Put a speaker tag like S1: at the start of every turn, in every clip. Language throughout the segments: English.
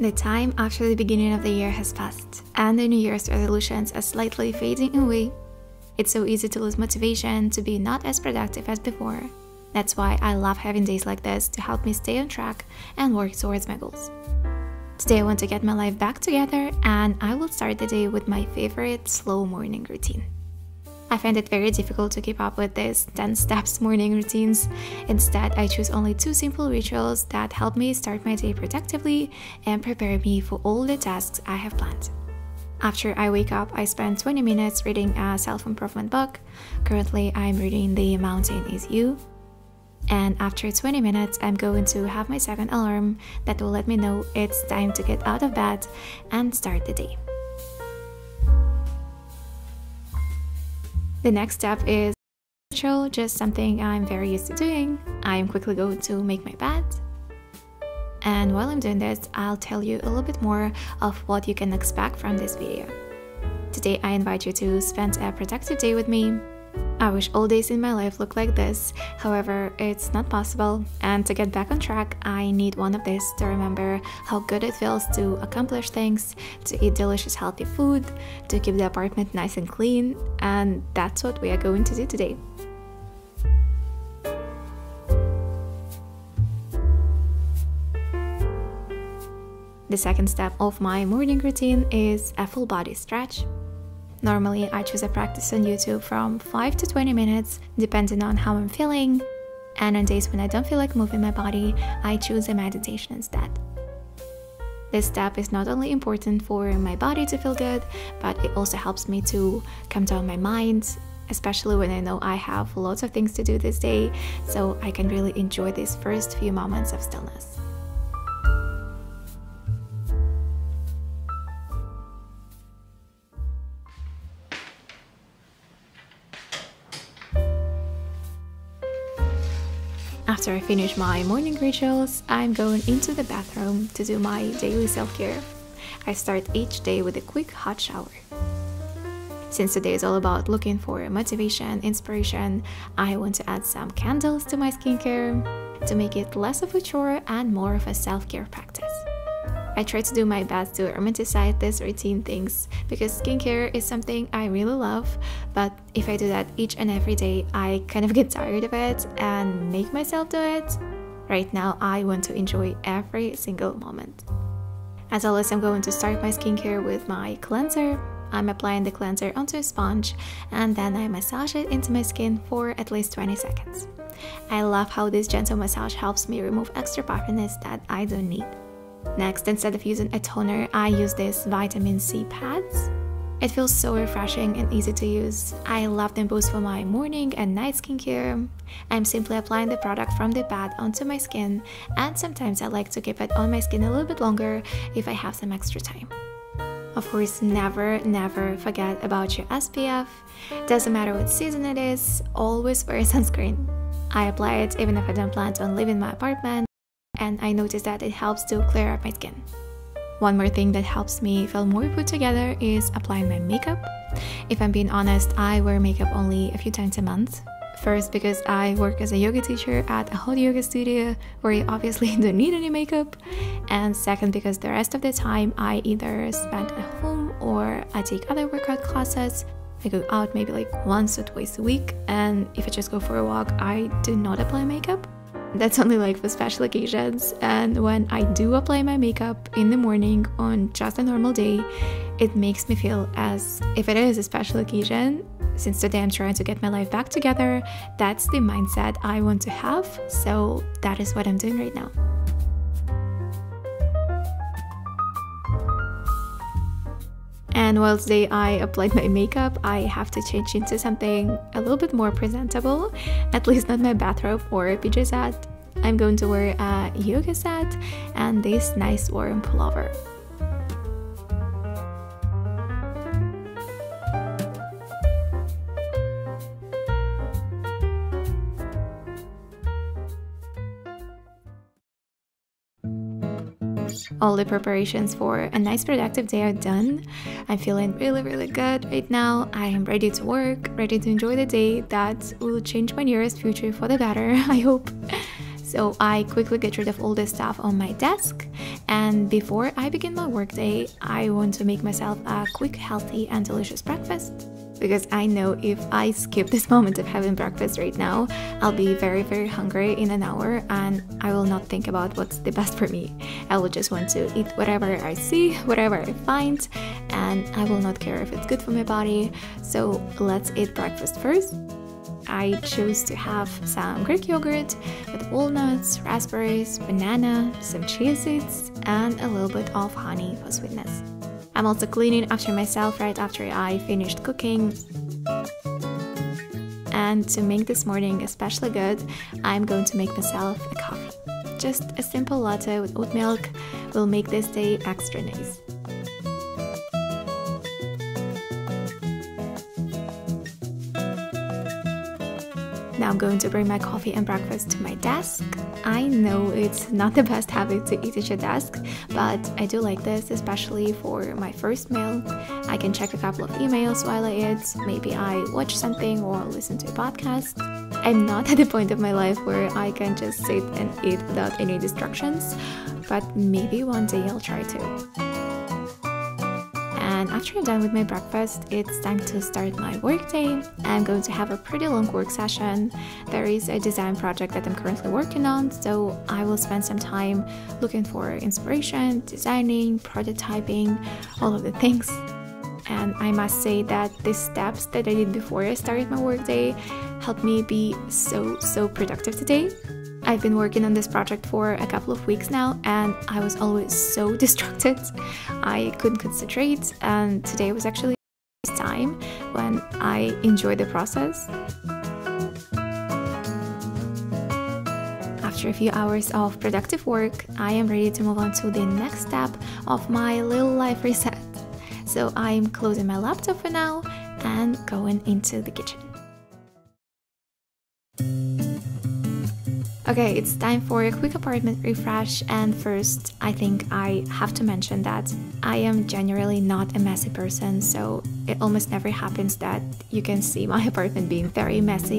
S1: The time after the beginning of the year has passed, and the New Year's resolutions are slightly fading away. It's so easy to lose motivation, to be not as productive as before. That's why I love having days like this to help me stay on track and work towards my goals. Today I want to get my life back together, and I will start the day with my favorite slow morning routine. I find it very difficult to keep up with these 10 steps morning routines. Instead, I choose only 2 simple rituals that help me start my day productively and prepare me for all the tasks I have planned. After I wake up, I spend 20 minutes reading a self-improvement book. Currently, I'm reading The Mountain Is You. And after 20 minutes, I'm going to have my second alarm that will let me know it's time to get out of bed and start the day. The next step is ritual, just something I'm very used to doing. I'm quickly going to make my bed. And while I'm doing this, I'll tell you a little bit more of what you can expect from this video. Today, I invite you to spend a productive day with me. I wish all days in my life looked like this, however, it's not possible, and to get back on track, I need one of these to remember how good it feels to accomplish things, to eat delicious healthy food, to keep the apartment nice and clean, and that's what we are going to do today. The second step of my morning routine is a full body stretch. Normally, I choose a practice on YouTube from 5 to 20 minutes, depending on how I'm feeling. And on days when I don't feel like moving my body, I choose a meditation instead. This step is not only important for my body to feel good, but it also helps me to calm down my mind, especially when I know I have lots of things to do this day, so I can really enjoy these first few moments of stillness. After I finish my morning rituals, I'm going into the bathroom to do my daily self-care. I start each day with a quick hot shower. Since today is all about looking for motivation, inspiration, I want to add some candles to my skincare to make it less of a chore and more of a self-care practice. I try to do my best to romanticize these routine things because skincare is something I really love, but if I do that each and every day, I kind of get tired of it and make myself do it. Right now, I want to enjoy every single moment. As always, I'm going to start my skincare with my cleanser. I'm applying the cleanser onto a sponge and then I massage it into my skin for at least 20 seconds. I love how this gentle massage helps me remove extra puffiness that I don't need. Next, instead of using a toner, I use these vitamin C pads. It feels so refreshing and easy to use. I love them both for my morning and night skincare. I'm simply applying the product from the pad onto my skin, and sometimes I like to keep it on my skin a little bit longer if I have some extra time. Of course, never forget about your SPF. Doesn't matter what season it is, always wear sunscreen. I apply it even if I don't plan on leaving my apartment, and I noticed that it helps to clear up my skin. One more thing that helps me feel more put together is applying my makeup. If I'm being honest, I wear makeup only a few times a month. First, because I work as a yoga teacher at a hot yoga studio where you obviously don't need any makeup. And second, because the rest of the time I either spend at home or I take other workout classes. I go out maybe like once or twice a week, and if I just go for a walk, I do not apply makeup. That's only like for special occasions, and when I do apply my makeup in the morning on just a normal day, it makes me feel as if it is a special occasion. Since today I'm trying to get my life back together, that's the mindset I want to have, so that is what I'm doing right now. And while today I applied my makeup, I have to change into something a little bit more presentable, at least not my bathrobe or a PJ set. I'm going to wear a yoga set and this nice warm pullover. All the preparations for a nice productive day are done. I'm feeling really good right now. I am ready to work, ready to enjoy the day that will change my nearest future for the better, I hope. So I quickly get rid of all the stuff on my desk, and before I begin my workday, I want to make myself a quick, healthy and delicious breakfast. Because I know if I skip this moment of having breakfast right now, I'll be very, very hungry in an hour and I will not think about what's the best for me. I will just want to eat whatever I see, whatever I find, and I will not care if it's good for my body. So let's eat breakfast first. I chose to have some Greek yogurt with walnuts, raspberries, banana, some chia seeds, and a little bit of honey for sweetness. I'm also cleaning after myself right after I finished cooking. And to make this morning especially good, I'm going to make myself a coffee. Just a simple latte with oat milk will make this day extra nice. Now I'm going to bring my coffee and breakfast to my desk. I know it's not the best habit to eat at your desk, but I do like this, especially for my first meal. I can check a couple of emails while I eat, maybe I watch something or listen to a podcast. I'm not at the point of my life where I can just sit and eat without any distractions, but maybe one day I'll try to. And after I'm done with my breakfast, it's time to start my workday. I'm going to have a pretty long work session. There is a design project that I'm currently working on, so I will spend some time looking for inspiration, designing, prototyping, all of the things. And I must say that the steps that I did before I started my workday helped me be so productive today. I've been working on this project for a couple of weeks now, and I was always so distracted. I couldn't concentrate, and today was actually the first time when I enjoyed the process. After a few hours of productive work, I am ready to move on to the next step of my little life reset. So I'm closing my laptop for now and going into the kitchen. Okay, it's time for a quick apartment refresh, and first I think I have to mention that I am generally not a messy person, so it almost never happens that you can see my apartment being very messy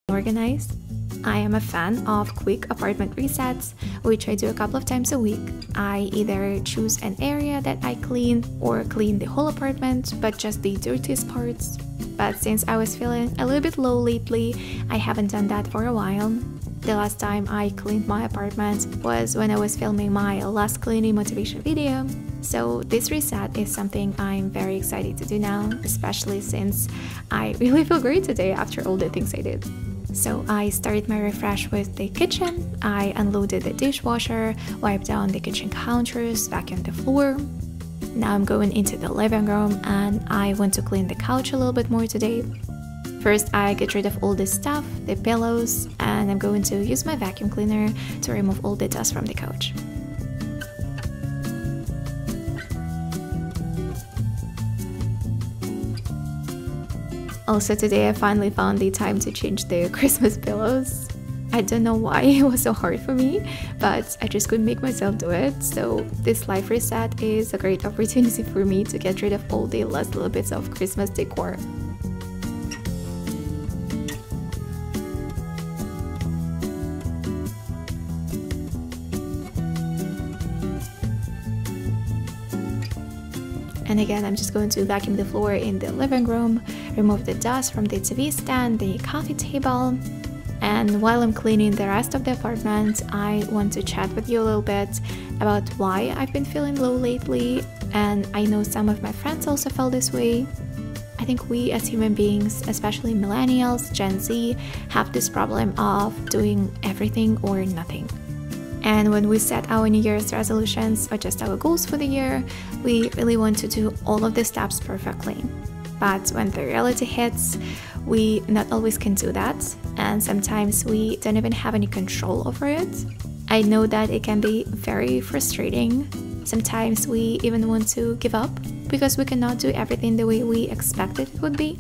S1: and organized. I am a fan of quick apartment resets, which I do a couple of times a week. I either choose an area that I clean or clean the whole apartment, but just the dirtiest parts. But since I was feeling a little bit low lately, I haven't done that for a while. The last time I cleaned my apartment was when I was filming my last cleaning motivation video. So this reset is something I'm very excited to do now, especially since I really feel great today after all the things I did. So I started my refresh with the kitchen. I unloaded the dishwasher, wiped down the kitchen counters, vacuumed the floor. Now I'm going into the living room and I want to clean the couch a little bit more today. First, I get rid of all this stuff, the pillows, and I'm going to use my vacuum cleaner to remove all the dust from the couch. Also today I finally found the time to change the Christmas pillows. I don't know why it was so hard for me, but I just couldn't make myself do it. So this life reset is a great opportunity for me to get rid of all the last little bits of Christmas decor. And again, I'm just going to vacuum the floor in the living room, remove the dust from the TV stand, the coffee table. And while I'm cleaning the rest of the apartment, I want to chat with you a little bit about why I've been feeling low lately. And I know some of my friends also felt this way. I think we as human beings, especially millennials, Gen Z, have this problem of doing everything or nothing. And when we set our New Year's resolutions or just our goals for the year, we really want to do all of the steps perfectly. But when the reality hits, we not always can do that, and sometimes we don't even have any control over it. I know that it can be very frustrating. Sometimes we even want to give up because we cannot do everything the way we expected it would be.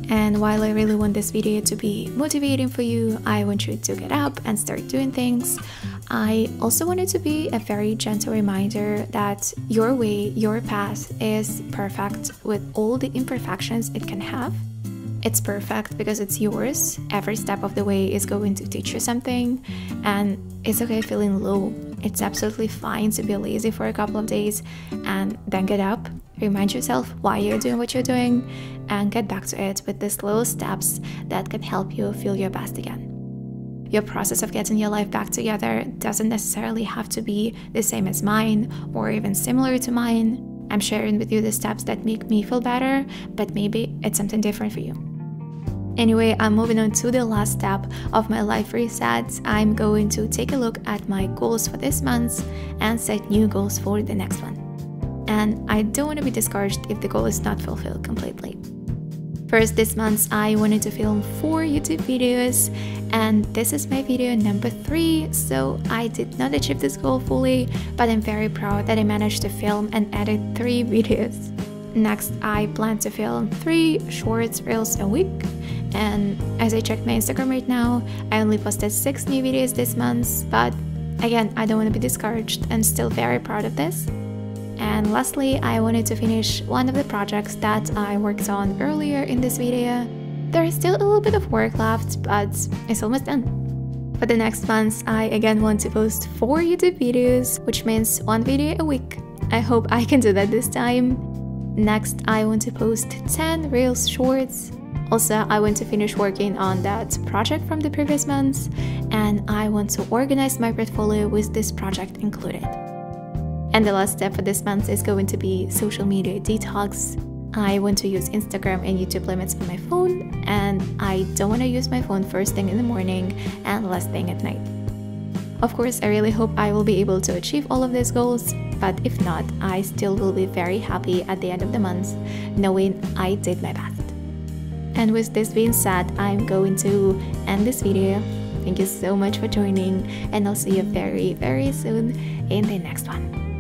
S1: And while I really want this video to be motivating for you, I want you to get up and start doing things. I also want it to be a very gentle reminder that your way, your path is perfect with all the imperfections it can have. It's perfect because it's yours. Every step of the way is going to teach you something, and it's okay feeling low. It's absolutely fine to be lazy for a couple of days and then get up, remind yourself why you're doing what you're doing, and get back to it with these little steps that can help you feel your best again. Your process of getting your life back together doesn't necessarily have to be the same as mine or even similar to mine. I'm sharing with you the steps that make me feel better, but maybe it's something different for you. Anyway, I'm moving on to the last step of my life reset. I'm going to take a look at my goals for this month and set new goals for the next one. And I don't want to be discouraged if the goal is not fulfilled completely. First, this month I wanted to film 4 YouTube videos, and this is my video number 3, so I did not achieve this goal fully, but I'm very proud that I managed to film and edit 3 videos. Next, I plan to film 3 shorts reels a week, and as I check my Instagram right now, I only posted 6 new videos this month, but again, I don't want to be discouraged and still very proud of this. And lastly, I wanted to finish one of the projects that I worked on earlier in this video. There is still a little bit of work left, but it's almost done. For the next month, I again want to post 4 YouTube videos, which means 1 video a week. I hope I can do that this time. Next, I want to post 10 Reels shorts. Also, I want to finish working on that project from the previous months, and I want to organize my portfolio with this project included. And the last step for this month is going to be social media detox. I want to use Instagram and YouTube limits on my phone, and I don't want to use my phone first thing in the morning and last thing at night. Of course, I really hope I will be able to achieve all of these goals, but if not, I still will be very happy at the end of the month, knowing I did my best. And with this being said, I'm going to end this video. Thank you so much for joining, and I'll see you very, very soon in the next one.